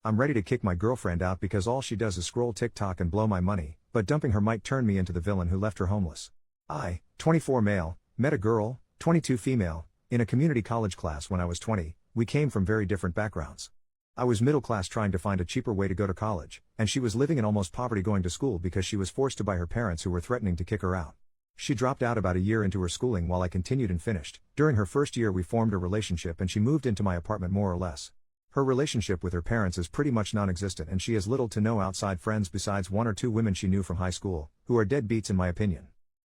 I'm ready to kick my girlfriend out because all she does is scroll TikTok and blow my money, but dumping her might turn me into the villain who left her homeless. I, 24 male, met a girl, 22 female, in a community college class when I was 20. We came from very different backgrounds. I was middle class trying to find a cheaper way to go to college, and she was living in almost poverty going to school because she was forced to by her parents who were threatening to kick her out. She dropped out about a year into her schooling while I continued and finished. During her first year we formed a relationship and she moved into my apartment more or less. Her relationship with her parents is pretty much non-existent and she has little to no outside friends besides one or two women she knew from high school, who are deadbeats in my opinion.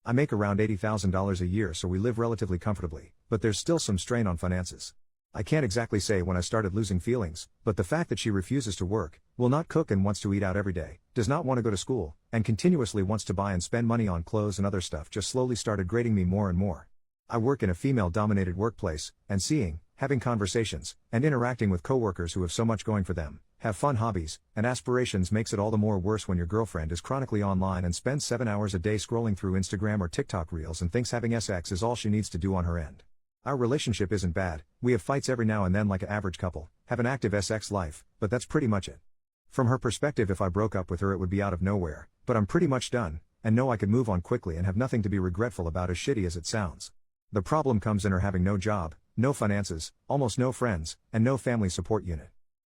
I make around $80,000 a year so we live relatively comfortably, but there's still some strain on finances. I can't exactly say when I started losing feelings, but the fact that she refuses to work, will not cook and wants to eat out every day, does not want to go to school, and continuously wants to buy and spend money on clothes and other stuff just slowly started grating me more and more. I work in a female-dominated workplace, and seeing, having conversations, and interacting with coworkers who have so much going for them, have fun hobbies, and aspirations makes it all the more worse when your girlfriend is chronically online and spends 7 hours a day scrolling through Instagram or TikTok reels and thinks having sex is all she needs to do on her end. Our relationship isn't bad, we have fights every now and then like an average couple, have an active sex life, but that's pretty much it. From her perspective if I broke up with her it would be out of nowhere, but I'm pretty much done, and know I could move on quickly and have nothing to be regretful about as shitty as it sounds. The problem comes in her having no job, no finances, almost no friends, and no family support unit.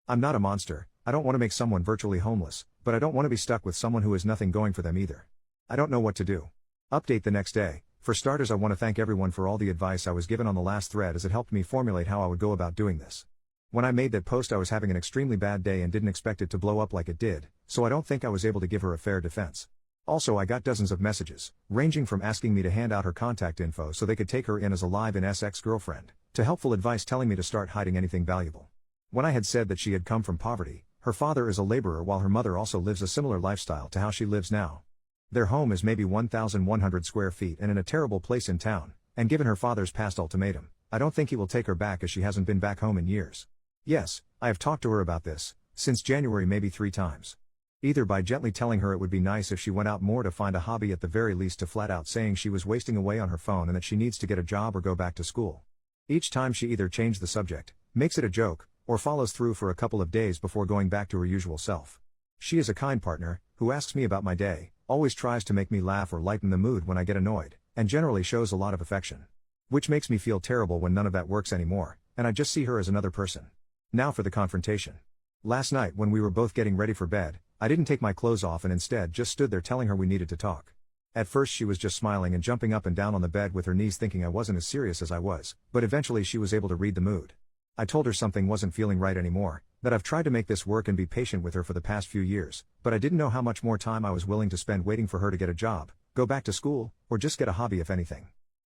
I'm not a monster, I don't want to make someone virtually homeless, but I don't want to be stuck with someone who has nothing going for them either. I don't know what to do. Update the next day. For starters I want to thank everyone for all the advice I was given on the last thread as it helped me formulate how I would go about doing this. When I made that post I was having an extremely bad day and didn't expect it to blow up like it did, so I don't think I was able to give her a fair defense. Also I got dozens of messages, ranging from asking me to hand out her contact info so they could take her in as a live-in ex-girlfriend, to helpful advice telling me to start hiding anything valuable. When I had said that she had come from poverty, her father is a laborer while her mother also lives a similar lifestyle to how she lives now. Their home is maybe 1,100 square feet and in a terrible place in town, and given her father's past ultimatum, I don't think he will take her back as she hasn't been back home in years. Yes, I have talked to her about this, since January maybe 3 times. Either by gently telling her it would be nice if she went out more to find a hobby at the very least to flat out saying she was wasting away on her phone and that she needs to get a job or go back to school. Each time she either changed the subject, makes it a joke, or follows through for a couple of days before going back to her usual self. She is a kind partner, who asks me about my day, always tries to make me laugh or lighten the mood when I get annoyed, and generally shows a lot of affection. Which makes me feel terrible when none of that works anymore, and I just see her as another person. Now for the confrontation. Last night when we were both getting ready for bed, I didn't take my clothes off and instead just stood there telling her we needed to talk. At first she was just smiling and jumping up and down on the bed with her knees thinking I wasn't as serious as I was, but eventually she was able to read the mood. I told her something wasn't feeling right anymore, that I've tried to make this work and be patient with her for the past few years, but I didn't know how much more time I was willing to spend waiting for her to get a job, go back to school, or just get a hobby if anything.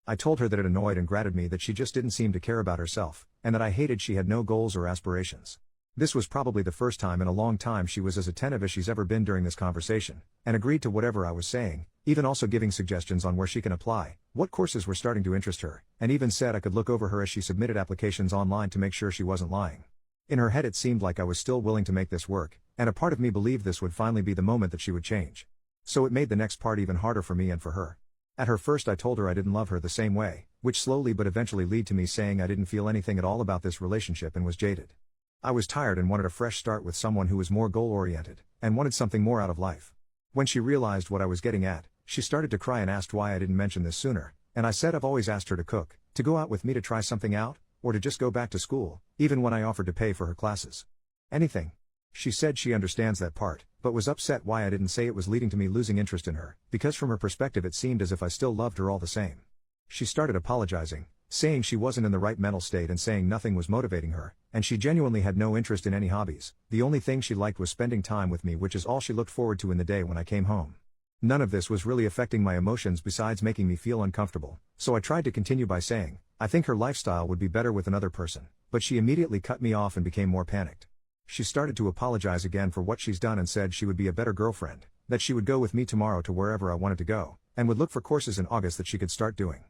I told her that it annoyed and grated me that she just didn't seem to care about herself, and that I hated she had no goals or aspirations. This was probably the first time in a long time she was as attentive as she's ever been during this conversation, and agreed to whatever I was saying, even also giving suggestions on where she can apply, what courses were starting to interest her, and even said I could look over her as she submitted applications online to make sure she wasn't lying. In her head it seemed like I was still willing to make this work, and a part of me believed this would finally be the moment that she would change. So it made the next part even harder for me and for her. At her first I told her I didn't love her the same way, which slowly but eventually led to me saying I didn't feel anything at all about this relationship and was jaded. I was tired and wanted a fresh start with someone who was more goal-oriented, and wanted something more out of life. When she realized what I was getting at, she started to cry and asked why I didn't mention this sooner, and I said I've always asked her to cook, to go out with me to try something out, or to just go back to school, even when I offered to pay for her classes. Anything. She said she understands that part, but was upset why I didn't say it was leading to me losing interest in her, because from her perspective it seemed as if I still loved her all the same. She started apologizing, saying she wasn't in the right mental state and saying nothing was motivating her, and she genuinely had no interest in any hobbies. The only thing she liked was spending time with me, which is all she looked forward to in the day when I came home. None of this was really affecting my emotions besides making me feel uncomfortable, so I tried to continue by saying, I think her lifestyle would be better with another person, but she immediately cut me off and became more panicked. She started to apologize again for what she's done and said she would be a better girlfriend, that she would go with me tomorrow to wherever I wanted to go, and would look for courses in August that she could start doing.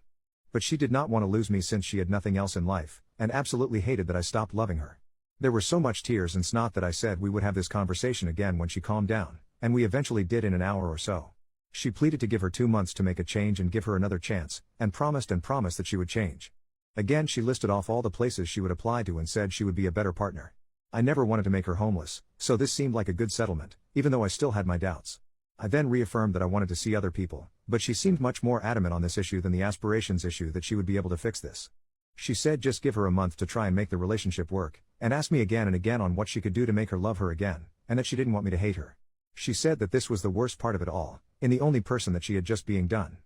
But she did not want to lose me since she had nothing else in life, and absolutely hated that I stopped loving her. There were so much tears and snot that I said we would have this conversation again when she calmed down, and we eventually did in an hour or so. She pleaded to give her 2 months to make a change and give her another chance, and promised that she would change. Again she listed off all the places she would apply to and said she would be a better partner. I never wanted to make her homeless, so this seemed like a good settlement, even though I still had my doubts. I then reaffirmed that I wanted to see other people, but she seemed much more adamant on this issue than the aspirations issue that she would be able to fix this. She said just give her a month to try and make the relationship work, and asked me again and again on what she could do to make her love her again, and that she didn't want me to hate her. She said that this was the worst part of it all, in the only person that she had just being done.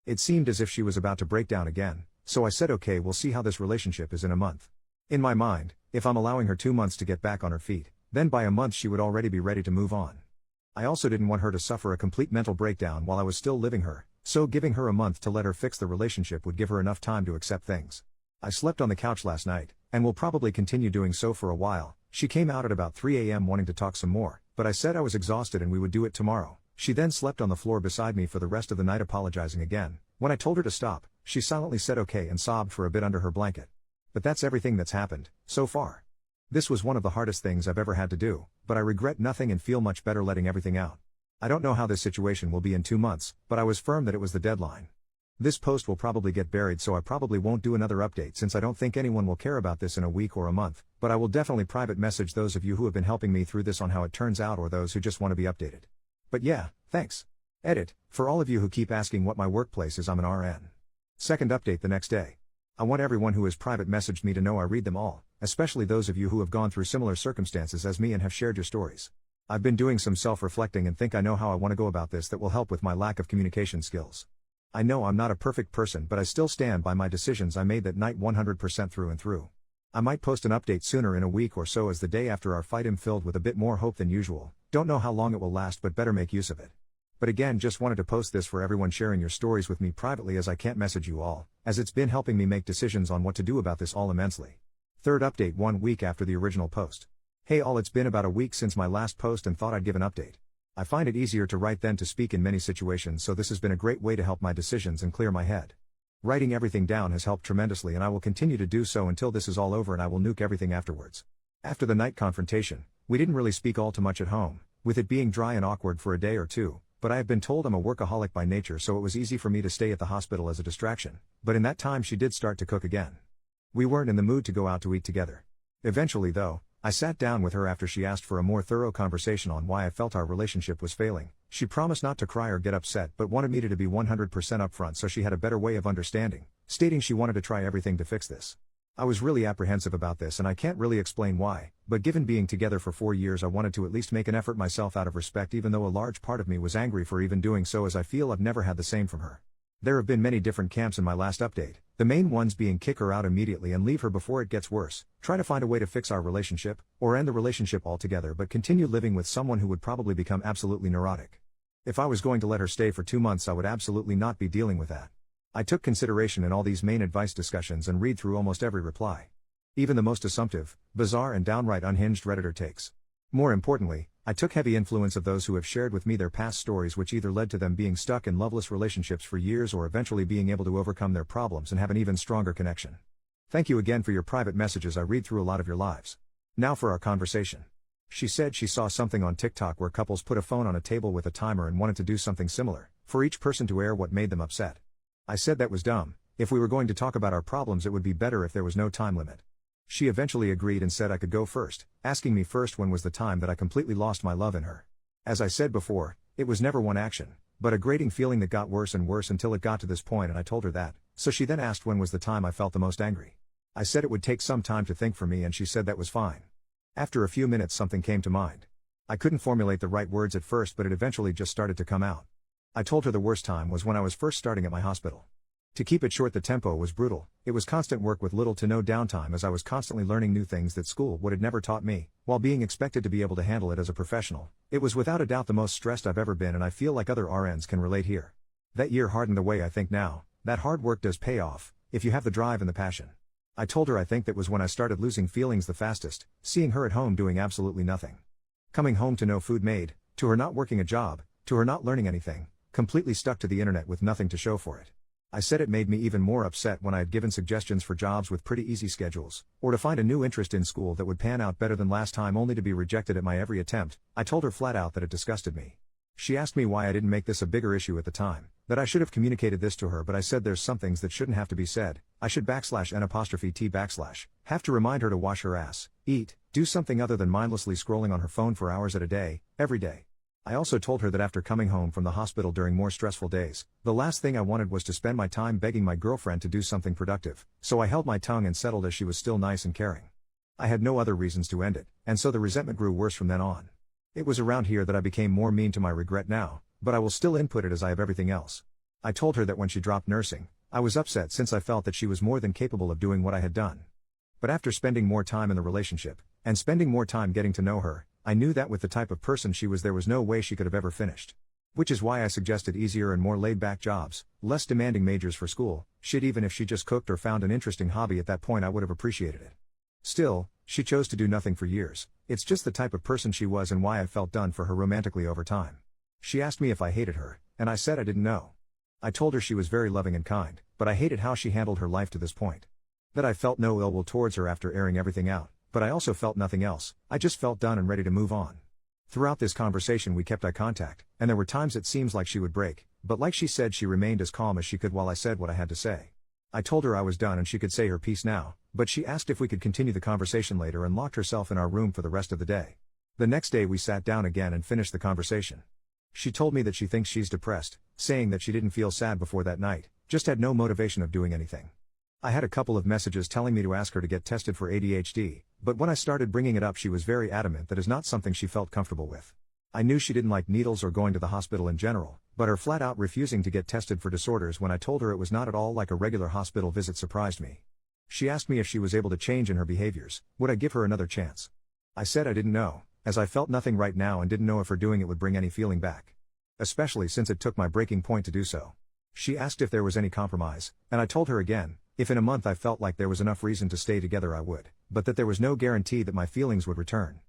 It seemed as if she was about to break down again, so I said okay, we'll see how this relationship is in a month. In my mind, if I'm allowing her 2 months to get back on her feet, then by a month she would already be ready to move on. I also didn't want her to suffer a complete mental breakdown while I was still living her, so giving her a month to let her fix the relationship would give her enough time to accept things. I slept on the couch last night, and will probably continue doing so for a while. She came out at about 3 a.m. wanting to talk some more, but I said I was exhausted and we would do it tomorrow. She then slept on the floor beside me for the rest of the night, apologizing again. When I told her to stop, she silently said okay and sobbed for a bit under her blanket. But that's everything that's happened, so far. This was one of the hardest things I've ever had to do, but I regret nothing and feel much better letting everything out. I don't know how this situation will be in 2 months, but I was firm that it was the deadline. This post will probably get buried, so I probably won't do another update since I don't think anyone will care about this in a week or a month, but I will definitely private message those of you who have been helping me through this on how it turns out, or those who just want to be updated. But yeah, thanks. Edit, for all of you who keep asking what my workplace is, I'm an RN. Second update the next day. I want everyone who has private messaged me to know I read them all, especially those of you who have gone through similar circumstances as me and have shared your stories. I've been doing some self-reflecting and think I know how I want to go about this that will help with my lack of communication skills. I know I'm not a perfect person, but I still stand by my decisions I made that night 100% through and through. I might post an update sooner in a week or so, as the day after our fight am filled with a bit more hope than usual. Don't know how long it will last, but better make use of it. But again, just wanted to post this for everyone sharing your stories with me privately, as I can't message you all, as it's been helping me make decisions on what to do about this all immensely. Third update 1 week after the original post. Hey all, it's been about a week since my last post and thought I'd give an update. I find it easier to write than to speak in many situations, so this has been a great way to help my decisions and clear my head. Writing everything down has helped tremendously, and I will continue to do so until this is all over, and I will nuke everything afterwards. After the night confrontation, we didn't really speak all too much at home, with it being dry and awkward for a day or two, but I have been told I'm a workaholic by nature, so it was easy for me to stay at the hospital as a distraction, but in that time she did start to cook again. We weren't in the mood to go out to eat together. Eventually though, I sat down with her after she asked for a more thorough conversation on why I felt our relationship was failing. She promised not to cry or get upset, but wanted me to be 100% upfront so she had a better way of understanding, stating she wanted to try everything to fix this. I was really apprehensive about this, and I can't really explain why, but given being together for 4 years, I wanted to at least make an effort myself out of respect, even though a large part of me was angry for even doing so, as I feel I've never had the same from her. There have been many different camps in my last update, the main ones being kick her out immediately and leave her before it gets worse, try to find a way to fix our relationship, or end the relationship altogether but continue living with someone who would probably become absolutely neurotic. If I was going to let her stay for 2 months, I would absolutely not be dealing with that. I took consideration in all these main advice discussions and read through almost every reply. Even the most assumptive, bizarre and downright unhinged Redditor takes. More importantly, I took heavy influence of those who have shared with me their past stories, which either led to them being stuck in loveless relationships for years or eventually being able to overcome their problems and have an even stronger connection. Thank you again for your private messages. I read through a lot of your lives. Now for our conversation. She said she saw something on TikTok where couples put a phone on a table with a timer and wanted to do something similar, for each person to air what made them upset. I said that was dumb. If we were going to talk about our problems, it would be better if there was no time limit. She eventually agreed and said I could go first, asking me first when was the time that I completely lost my love in her. As I said before, it was never one action, but a grating feeling that got worse and worse until it got to this point, and I told her that, so she then asked when was the time I felt the most angry. I said it would take some time to think for me, and she said that was fine. After a few minutes something came to mind. I couldn't formulate the right words at first, but it eventually just started to come out. I told her the worst time was when I was first starting at my hospital. To keep it short, the tempo was brutal. It was constant work with little to no downtime, as I was constantly learning new things that school would have never taught me, while being expected to be able to handle it as a professional. It was without a doubt the most stressed I've ever been, and I feel like other RNs can relate here. That year hardened the way I think now. That hard work does pay off, if you have the drive and the passion. I told her I think that was when I started losing feelings the fastest, seeing her at home doing absolutely nothing. Coming home to no food made, to her not working a job, to her not learning anything, completely stuck to the internet with nothing to show for it. I said it made me even more upset when I had given suggestions for jobs with pretty easy schedules, or to find a new interest in school that would pan out better than last time, only to be rejected at my every attempt. I told her flat out that it disgusted me. She asked me why I didn't make this a bigger issue at the time, that I should have communicated this to her, but I said there's some things that shouldn't have to be said. I should /n''t/ have to remind her to wash her ass, eat, do something other than mindlessly scrolling on her phone for hours at a day, every day. I also told her that after coming home from the hospital during more stressful days, the last thing I wanted was to spend my time begging my girlfriend to do something productive, so I held my tongue and settled as she was still nice and caring. I had no other reasons to end it, and so the resentment grew worse from then on. It was around here that I became more mean to my regret now, but I will still input it as I have everything else. I told her that when she dropped nursing, I was upset since I felt that she was more than capable of doing what I had done. But after spending more time in the relationship, and spending more time getting to know her, I knew that with the type of person she was there was no way she could have ever finished. Which is why I suggested easier and more laid-back jobs, less demanding majors for school, shit. Even if she just cooked or found an interesting hobby at that point, I would have appreciated it. Still, she chose to do nothing for years. It's just the type of person she was and why I felt done for her romantically over time. She asked me if I hated her, and I said I didn't know. I told her she was very loving and kind, but I hated how she handled her life to this point. That I felt no ill will towards her after airing everything out, but I also felt nothing else. I just felt done and ready to move on. Throughout this conversation we kept eye contact, and there were times it seems like she would break, but like she said, she remained as calm as she could while I said what I had to say. I told her I was done and she could say her piece now, but she asked if we could continue the conversation later and locked herself in our room for the rest of the day. The next day we sat down again and finished the conversation. She told me that she thinks she's depressed, saying that she didn't feel sad before that night, just had no motivation of doing anything. I had a couple of messages telling me to ask her to get tested for ADHD, but when I started bringing it up she was very adamant that is not something she felt comfortable with. I knew she didn't like needles or going to the hospital in general, but her flat out refusing to get tested for disorders when I told her it was not at all like a regular hospital visit surprised me. She asked me if she was able to change in her behaviors, would I give her another chance? I said I didn't know, as I felt nothing right now and didn't know if her doing it would bring any feeling back. Especially since it took my breaking point to do so. She asked if there was any compromise, and I told her again, if in a month I felt like there was enough reason to stay together I would, but that there was no guarantee that my feelings would return.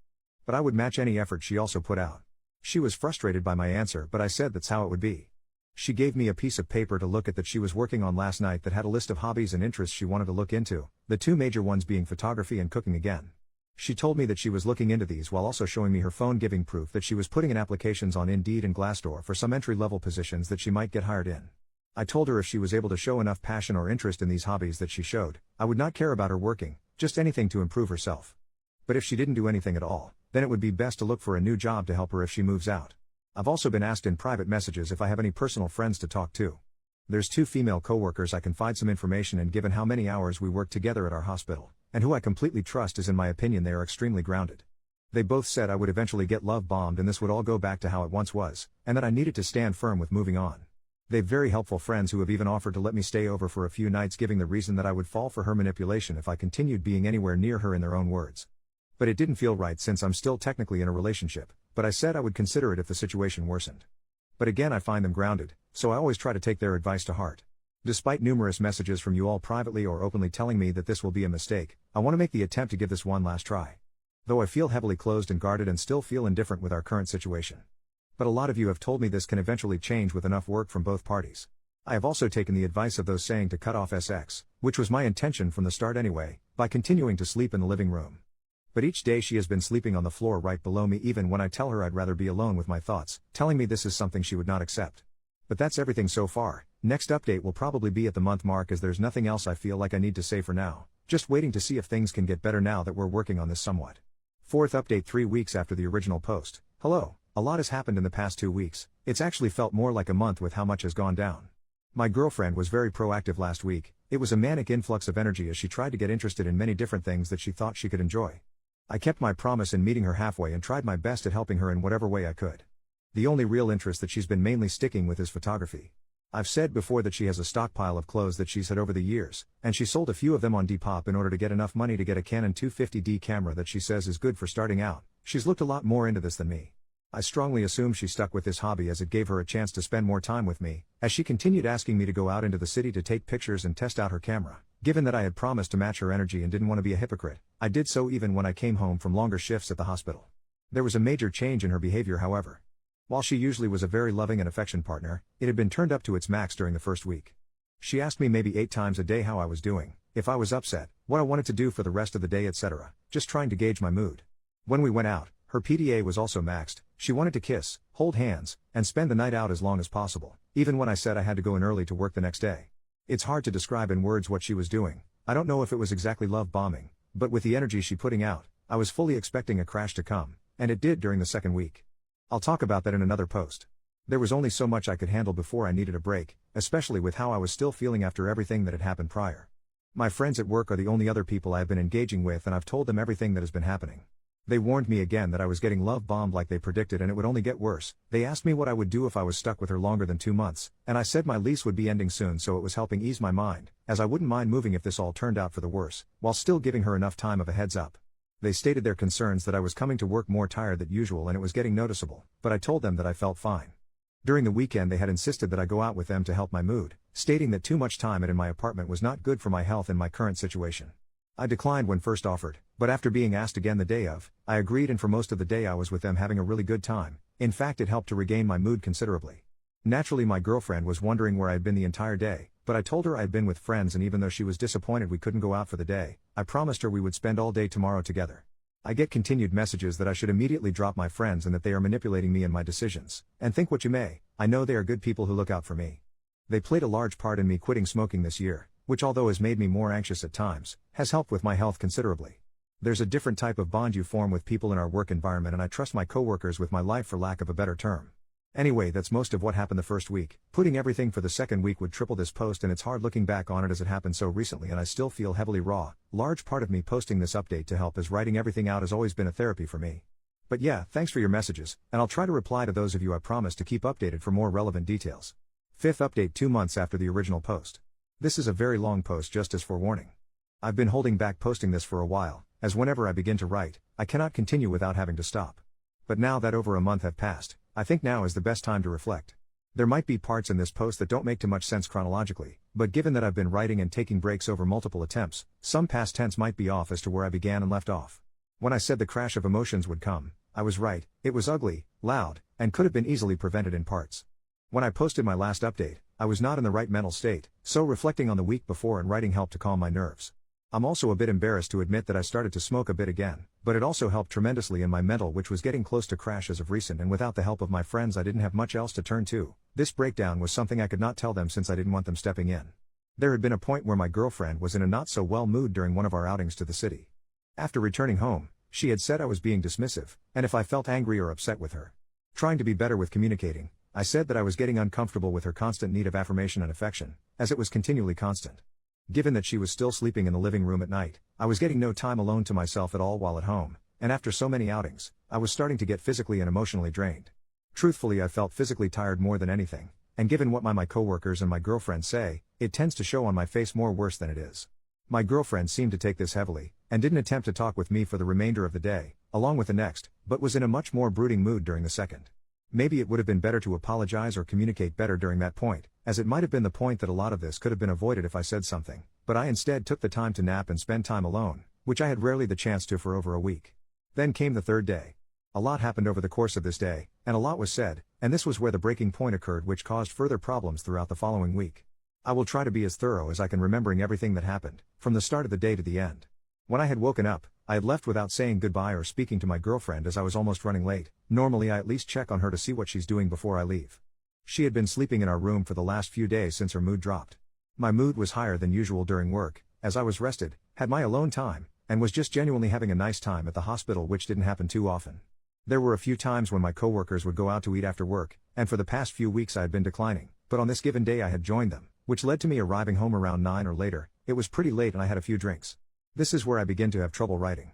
But I would match any effort she also put out. She was frustrated by my answer, but I said that's how it would be. She gave me a piece of paper to look at that she was working on last night that had a list of hobbies and interests she wanted to look into, the two major ones being photography and cooking again. She told me that she was looking into these while also showing me her phone, giving proof that she was putting in applications on Indeed and Glassdoor for some entry-level positions that she might get hired in. I told her if she was able to show enough passion or interest in these hobbies that she showed, I would not care about her working, just anything to improve herself. But if she didn't do anything at all, then it would be best to look for a new job to help her if she moves out. I've also been asked in private messages if I have any personal friends to talk to. There's 2 female coworkers I confide some information in given how many hours we work together at our hospital, and who I completely trust as in my opinion they are extremely grounded. They both said I would eventually get love bombed and this would all go back to how it once was, and that I needed to stand firm with moving on. They've very helpful friends who have even offered to let me stay over for a few nights, giving the reason that I would fall for her manipulation if I continued being anywhere near her, in their own words. But it didn't feel right since I'm still technically in a relationship, but I said I would consider it if the situation worsened. But again, I find them grounded, so I always try to take their advice to heart. Despite numerous messages from you all privately or openly telling me that this will be a mistake, I want to make the attempt to give this one last try. Though I feel heavily closed and guarded and still feel indifferent with our current situation. But a lot of you have told me this can eventually change with enough work from both parties. I have also taken the advice of those saying to cut off sex, which was my intention from the start anyway, by continuing to sleep in the living room. But each day she has been sleeping on the floor right below me, even when I tell her I'd rather be alone with my thoughts, telling me this is something she would not accept. But that's everything so far. Next update will probably be at the month mark, as there's nothing else I feel like I need to say for now, just waiting to see if things can get better now that we're working on this somewhat. Fourth update 3 weeks after the original post. Hello. A lot has happened in the past 2 weeks. It's actually felt more like a month with how much has gone down. My girlfriend was very proactive last week. It was a manic influx of energy as she tried to get interested in many different things that she thought she could enjoy. I kept my promise in meeting her halfway and tried my best at helping her in whatever way I could. The only real interest that she's been mainly sticking with is photography. I've said before that she has a stockpile of clothes that she's had over the years, and she sold a few of them on Depop in order to get enough money to get a Canon 250D camera that she says is good for starting out. She's looked a lot more into this than me. I strongly assume she stuck with this hobby as it gave her a chance to spend more time with me, as she continued asking me to go out into the city to take pictures and test out her camera. Given that I had promised to match her energy and didn't want to be a hypocrite, I did so even when I came home from longer shifts at the hospital. There was a major change in her behavior, however. While she usually was a very loving and affectionate partner, it had been turned up to its max during the first week. She asked me maybe 8 times a day how I was doing, if I was upset, what I wanted to do for the rest of the day, etc., just trying to gauge my mood. When we went out, her PDA was also maxed. She wanted to kiss, hold hands, and spend the night out as long as possible, even when I said I had to go in early to work the next day. It's hard to describe in words what she was doing. I don't know if it was exactly love bombing, but with the energy she putting out, I was fully expecting a crash to come, and it did during the second week. I'll talk about that in another post. There was only so much I could handle before I needed a break, especially with how I was still feeling after everything that had happened prior. My friends at work are the only other people I have been engaging with, and I've told them everything that has been happening. They warned me again that I was getting love bombed like they predicted, and it would only get worse. They asked me what I would do if I was stuck with her longer than 2 months, and I said my lease would be ending soon, so it was helping ease my mind, as I wouldn't mind moving if this all turned out for the worse, while still giving her enough time of a heads up. They stated their concerns that I was coming to work more tired than usual and it was getting noticeable, but I told them that I felt fine. During the weekend they had insisted that I go out with them to help my mood, stating that too much time in my apartment was not good for my health in my current situation. I declined when first offered, but after being asked again the day of, I agreed, and for most of the day I was with them having a really good time. In fact, it helped to regain my mood considerably. Naturally, my girlfriend was wondering where I had been the entire day, but I told her I had been with friends, and even though she was disappointed we couldn't go out for the day, I promised her we would spend all day tomorrow together. I get continued messages that I should immediately drop my friends and that they are manipulating me and my decisions, and think what you may, I know they are good people who look out for me. They played a large part in me quitting smoking this year, which although has made me more anxious at times, has helped with my health considerably. There's a different type of bond you form with people in our work environment, and I trust my coworkers with my life, for lack of a better term. Anyway, that's most of what happened the first week. Putting everything for the second week would triple this post, and it's hard looking back on it as it happened so recently and I still feel heavily raw. Large part of me posting this update to help, as writing everything out has always been a therapy for me. But yeah, thanks for your messages, and I'll try to reply to those of you. I promise to keep updated for more relevant details. Fifth update 2 months after the original post. This is a very long post, just as forewarning. I've been holding back posting this for a while, as whenever I begin to write, I cannot continue without having to stop. But now that over a month have passed, I think now is the best time to reflect. There might be parts in this post that don't make too much sense chronologically, but given that I've been writing and taking breaks over multiple attempts, some past tense might be off as to where I began and left off. When I said the crash of emotions would come, I was right. It was ugly, loud, and could have been easily prevented in parts. When I posted my last update, I was not in the right mental state, so reflecting on the week before and writing helped to calm my nerves. I'm also a bit embarrassed to admit that I started to smoke a bit again, but it also helped tremendously in my mental, which was getting close to crash as of recent, and without the help of my friends I didn't have much else to turn to. This breakdown was something I could not tell them since I didn't want them stepping in. There had been a point where my girlfriend was in a not so well mood during one of our outings to the city. After returning home, she had said I was being dismissive, and if I felt angry or upset with her. Trying to be better with communicating, I said that I was getting uncomfortable with her constant need of affirmation and affection, as it was continually constant. Given that she was still sleeping in the living room at night, I was getting no time alone to myself at all while at home, and after so many outings, I was starting to get physically and emotionally drained. Truthfully, I felt physically tired more than anything, and given what my coworkers and my girlfriend say, it tends to show on my face more worse than it is. My girlfriend seemed to take this heavily, and didn't attempt to talk with me for the remainder of the day, along with the next, but was in a much more brooding mood during the second. Maybe it would have been better to apologize or communicate better during that point, as it might have been the point that a lot of this could have been avoided if I said something, but I instead took the time to nap and spend time alone, which I had rarely the chance to for over a week. Then came the third day. A lot happened over the course of this day, and a lot was said, and this was where the breaking point occurred, which caused further problems throughout the following week. I will try to be as thorough as I can, remembering everything that happened, from the start of the day to the end. When I had woken up, I had left without saying goodbye or speaking to my girlfriend, as I was almost running late. Normally I at least check on her to see what she's doing before I leave. She had been sleeping in our room for the last few days since her mood dropped. My mood was higher than usual during work, as I was rested, had my alone time, and was just genuinely having a nice time at the hospital, which didn't happen too often. There were a few times when my coworkers would go out to eat after work, and for the past few weeks I had been declining, but on this given day I had joined them, which led to me arriving home around 9 or later. It was pretty late and I had a few drinks. This is where I begin to have trouble writing.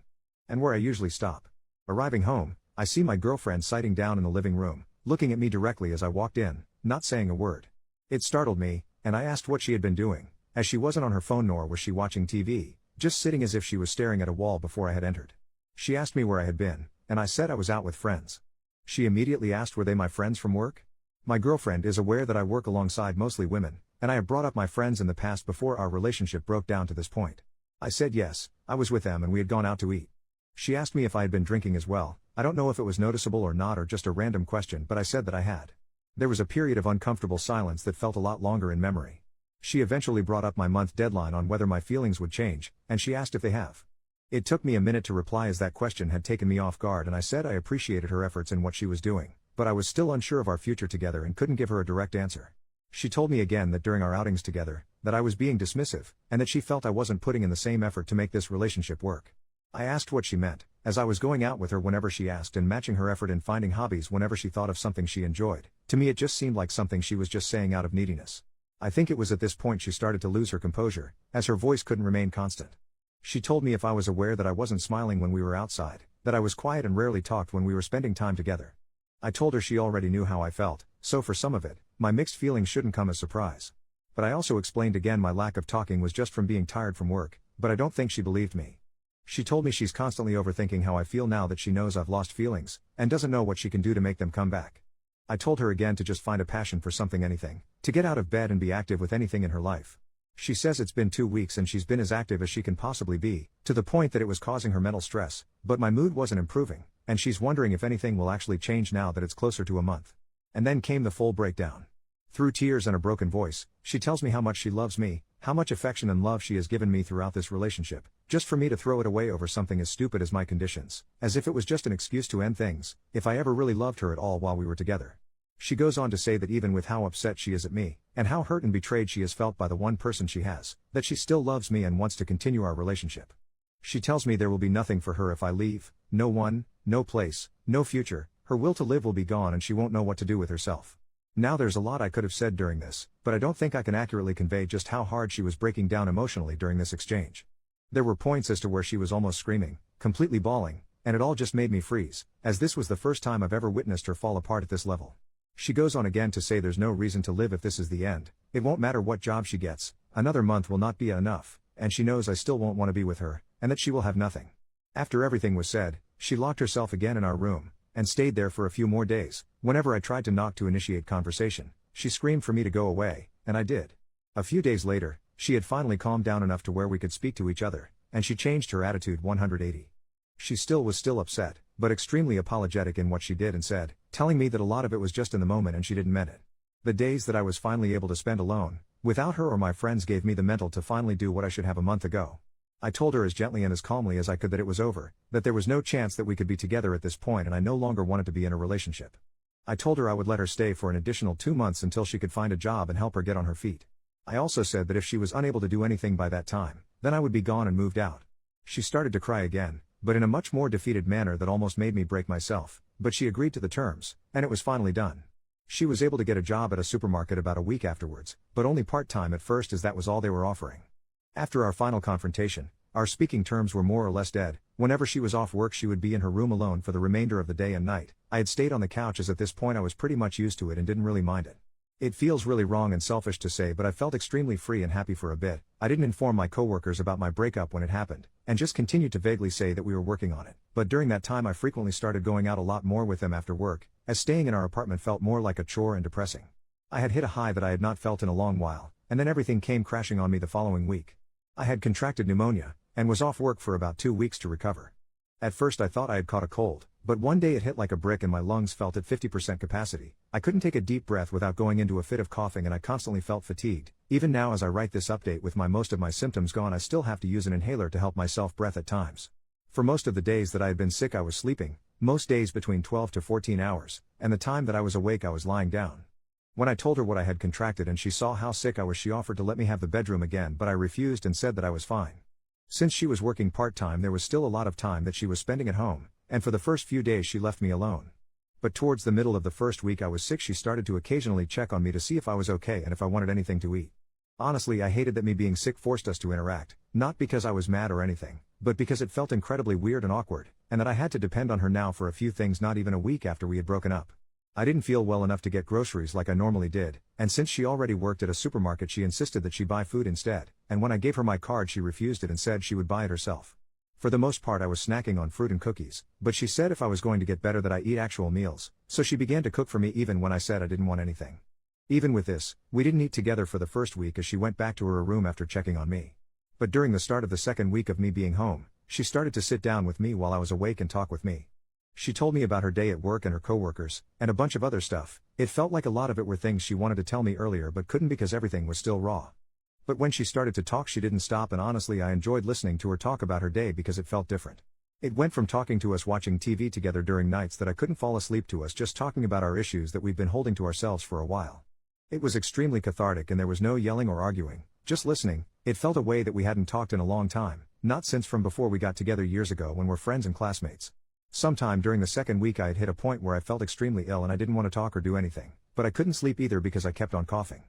And where I usually stop. Arriving home, I see my girlfriend sitting down in the living room, looking at me directly as I walked in, not saying a word. It startled me, and I asked what she had been doing, as she wasn't on her phone nor was she watching TV, just sitting as if she was staring at a wall before I had entered. She asked me where I had been, and I said I was out with friends. She immediately asked were they my friends from work? My girlfriend is aware that I work alongside mostly women, and I have brought up my friends in the past before our relationship broke down to this point. I said yes, I was with them and we had gone out to eat. She asked me if I had been drinking as well. I don't know if it was noticeable or not or just a random question, but I said that I had. There was a period of uncomfortable silence that felt a lot longer in memory. She eventually brought up my month deadline on whether my feelings would change, and she asked if they have. It took me a minute to reply as that question had taken me off guard, and I said I appreciated her efforts in what she was doing, but I was still unsure of our future together and couldn't give her a direct answer. She told me again that during our outings together, that I was being dismissive, and that she felt I wasn't putting in the same effort to make this relationship work. I asked what she meant, as I was going out with her whenever she asked and matching her effort in finding hobbies whenever she thought of something she enjoyed. To me it just seemed like something she was just saying out of neediness. I think it was at this point she started to lose her composure, as her voice couldn't remain constant. She told me if I was aware that I wasn't smiling when we were outside, that I was quiet and rarely talked when we were spending time together. I told her she already knew how I felt, so for some of it, my mixed feelings shouldn't come as surprise. But I also explained again my lack of talking was just from being tired from work, but I don't think she believed me. She told me she's constantly overthinking how I feel now that she knows I've lost feelings, and doesn't know what she can do to make them come back. I told her again to just find a passion for something, anything, to get out of bed and be active with anything in her life. She says it's been 2 weeks and she's been as active as she can possibly be, to the point that it was causing her mental stress, but my mood wasn't improving, and she's wondering if anything will actually change now that it's closer to a month. And then came the full breakdown. Through tears and a broken voice, she tells me how much she loves me, how much affection and love she has given me throughout this relationship, just for me to throw it away over something as stupid as my conditions, as if it was just an excuse to end things, if I ever really loved her at all while we were together. She goes on to say that even with how upset she is at me, and how hurt and betrayed she has felt by the one person she has, that she still loves me and wants to continue our relationship. She tells me there will be nothing for her if I leave, no one, no place, no future, her will to live will be gone and she won't know what to do with herself. Now there's a lot I could have said during this, but I don't think I can accurately convey just how hard she was breaking down emotionally during this exchange. There were points as to where she was almost screaming, completely bawling, and it all just made me freeze, as this was the first time I've ever witnessed her fall apart at this level. She goes on again to say there's no reason to live if this is the end, it won't matter what job she gets, another month will not be enough, and she knows I still won't want to be with her, and that she will have nothing. After everything was said, she locked herself again in our room, and stayed there for a few more days. Whenever I tried to knock to initiate conversation, she screamed for me to go away, and I did. A few days later, she had finally calmed down enough to where we could speak to each other, and she changed her attitude 180. She was still upset, but extremely apologetic in what she did and said, telling me that a lot of it was just in the moment and she didn't mean it. The days that I was finally able to spend alone, without her or my friends, gave me the mental to finally do what I should have a month ago. I told her as gently and as calmly as I could that it was over, that there was no chance that we could be together at this point and I no longer wanted to be in a relationship. I told her I would let her stay for an additional 2 months until she could find a job and help her get on her feet. I also said that if she was unable to do anything by that time, then I would be gone and moved out. She started to cry again, but in a much more defeated manner that almost made me break myself, but she agreed to the terms, and it was finally done. She was able to get a job at a supermarket about a week afterwards, but only part-time at first as that was all they were offering. After our final confrontation, our speaking terms were more or less dead. Whenever she was off work she would be in her room alone for the remainder of the day and night. I had stayed on the couch as at this point I was pretty much used to it and didn't really mind it. It feels really wrong and selfish to say, but I felt extremely free and happy for a bit. I didn't inform my coworkers about my breakup when it happened, and just continued to vaguely say that we were working on it. But during that time I frequently started going out a lot more with them after work, as staying in our apartment felt more like a chore and depressing. I had hit a high that I had not felt in a long while, and then everything came crashing on me the following week. I had contracted pneumonia, and was off work for about 2 weeks to recover. At first I thought I had caught a cold, but one day it hit like a brick and my lungs felt at 50% capacity. I couldn't take a deep breath without going into a fit of coughing and I constantly felt fatigued. Even now as I write this update with most of my symptoms gone I still have to use an inhaler to help myself breath at times. For most of the days that I had been sick I was sleeping, most days between 12 to 14 hours, and the time that I was awake I was lying down. When I told her what I had contracted and she saw how sick I was she offered to let me have the bedroom again, but I refused and said that I was fine. Since she was working part-time there was still a lot of time that she was spending at home, and for the first few days she left me alone. But towards the middle of the first week I was sick she started to occasionally check on me to see if I was okay and if I wanted anything to eat. Honestly I hated that me being sick forced us to interact, not because I was mad or anything, but because it felt incredibly weird and awkward, and that I had to depend on her now for a few things not even a week after we had broken up. I didn't feel well enough to get groceries like I normally did, and since she already worked at a supermarket she insisted that she buy food instead, and when I gave her my card she refused it and said she would buy it herself. For the most part I was snacking on fruit and cookies, but she said if I was going to get better that I eat actual meals, so she began to cook for me even when I said I didn't want anything. Even with this, we didn't eat together for the first week as she went back to her room after checking on me. But during the start of the second week of me being home, she started to sit down with me while I was awake and talk with me. She told me about her day at work and her coworkers, and a bunch of other stuff. It felt like a lot of it were things she wanted to tell me earlier but couldn't because everything was still raw. But when she started to talk, she didn't stop, and honestly, I enjoyed listening to her talk about her day because it felt different. It went from talking to us watching TV together during nights that I couldn't fall asleep to us just talking about our issues that we've been holding to ourselves for a while. It was extremely cathartic, and there was no yelling or arguing, just listening. It felt a way that we hadn't talked in a long time, not since from before we got together years ago when we're friends and classmates. Sometime during the second week I had hit a point where I felt extremely ill and I didn't want to talk or do anything, but I couldn't sleep either because I kept on coughing.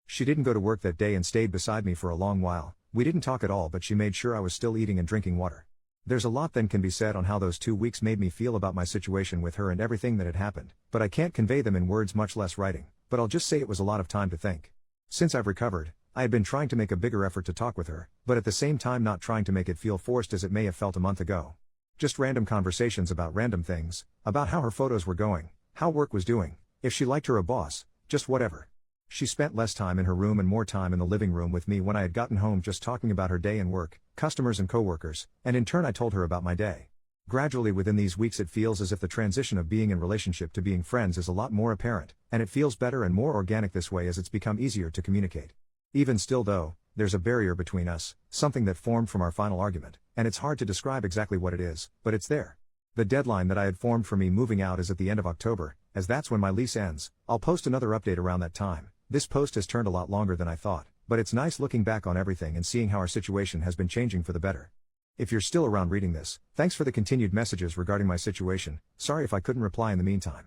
She didn't go to work that day and stayed beside me for a long while. We didn't talk at all, but she made sure I was still eating and drinking water. There's a lot that can be said on how those 2 weeks made me feel about my situation with her and everything that had happened, but I can't convey them in words, much less writing, but I'll just say it was a lot of time to think. Since I've recovered, I had been trying to make a bigger effort to talk with her, but at the same time not trying to make it feel forced as it may have felt a month ago. Just random conversations about random things, about how her photos were going, how work was doing, if she liked her boss, just whatever. She spent less time in her room and more time in the living room with me when I had gotten home, just talking about her day and work, customers and coworkers, and in turn I told her about my day. Gradually within these weeks it feels as if the transition of being in relationship to being friends is a lot more apparent, and it feels better and more organic this way as it's become easier to communicate. Even still though, there's a barrier between us, something that formed from our final argument, and it's hard to describe exactly what it is, but it's there. The deadline that I had formed for me moving out is at the end of October, as that's when my lease ends. I'll post another update around that time. This post has turned a lot longer than I thought, but it's nice looking back on everything and seeing how our situation has been changing for the better. If you're still around reading this, thanks for the continued messages regarding my situation. Sorry if I couldn't reply in the meantime.